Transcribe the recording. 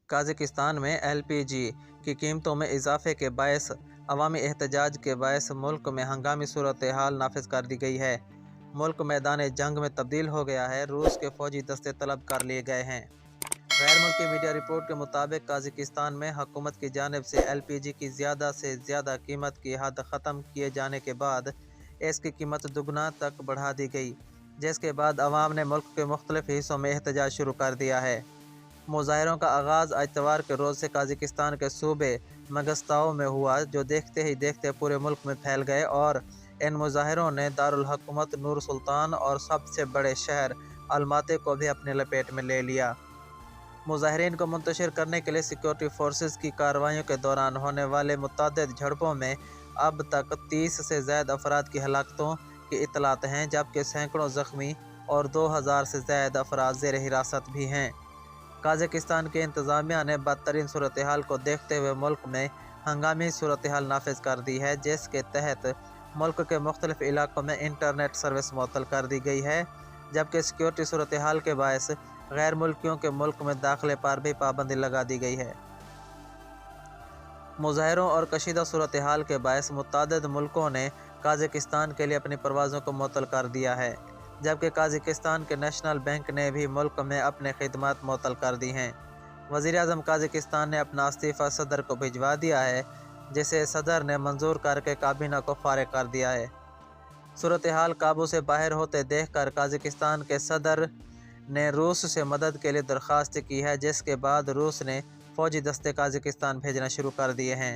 काज़ाकिस्तान में LPG की कीमतों में इजाफे के बायस अवामी एहतजाज के बायस मुल्क में हंगामी सूरत हाल नाफिज कर दी गई है। मुल्क मैदान जंग में तब्दील हो गया है। रूस के फौजी दस्ते तलब कर लिए गए हैं। गैर मुल्की मीडिया रिपोर्ट के मुताबिक काज़ाकिस्तान में हुकूमत की जानिब से LPG की ज़्यादा से ज़्यादा कीमत की हद ख़त्म किए जाने के बाद इसकी कीमत दुगना तक बढ़ा दी गई, जिसके बाद अवाम ने मुल्क के मुख्तलिफ हिस्सों में एहतजाज शुरू कर दिया है। मुजाहरों का आगाज़ इतवार के रोज़ से काज़ाकिस्तान के सूबे मंगिस्ताओ में हुआ, जो देखते ही देखते पूरे मुल्क में फैल गए और इन मुजाहरों ने दारुल हुकूमत नूर सुल्तान और सबसे बड़े शहर अलमाती को भी अपने लपेट में ले लिया। मुजाहरीन को मुंतशिर करने के लिए सिक्योरिटी फोर्सेस की कार्रवाइयों के दौरान होने वाले मुतअद्दिद झड़पों में अब तक 30 से ज़ायद अफराद की हलाकतों की इतलात हैं, जबकि सैकड़ों ज़ख्मी और 2000 से ज़ायद अफराद ज़ेर हिरासत भी हैं। काज़ाकिस्तान की इंतज़ामिया ने बदतरीन सूरत हाल को देखते हुए मुल्क में हंगामी सूरत हाल नाफिज कर दी है, जिसके तहत मुल्क के मुख्तलिफ इलाकों में इंटरनेट सर्विस मुअत्तल कर दी गई है, जबकि सिक्योरिटी सूरत हाल के बायस गैर मुल्कियों के मुल्क में दाखिले पर भी पाबंदी लगा दी गई है। मुजाहरों और कशीदा सूरत हाल के बायस मुतअद्दिद मुल्कों ने काज़ाकिस्तान के लिए अपनी परवाज़ों को मुअत्तल कर दिया है, जबकि काज़ाकिस्तान के नेशनल बैंक ने भी मुल्क में अपने खिदमात मुअत्तल कर दी हैं। वज़ीर-ए-आज़म काज़ाकिस्तान ने अपना इस्तीफ़ा सदर को भिजवा दिया है, जिसे सदर ने मंजूर करके काबीना को फारिग कर दिया है। सूरत हाल काबू से बाहर होते देखकर काज़ाकिस्तान के सदर ने रूस से मदद के लिए दरख्वास्त की है, जिसके बाद रूस ने फ़ौजी दस्ते काज़ाकिस्तान भेजना शुरू कर दिए हैं।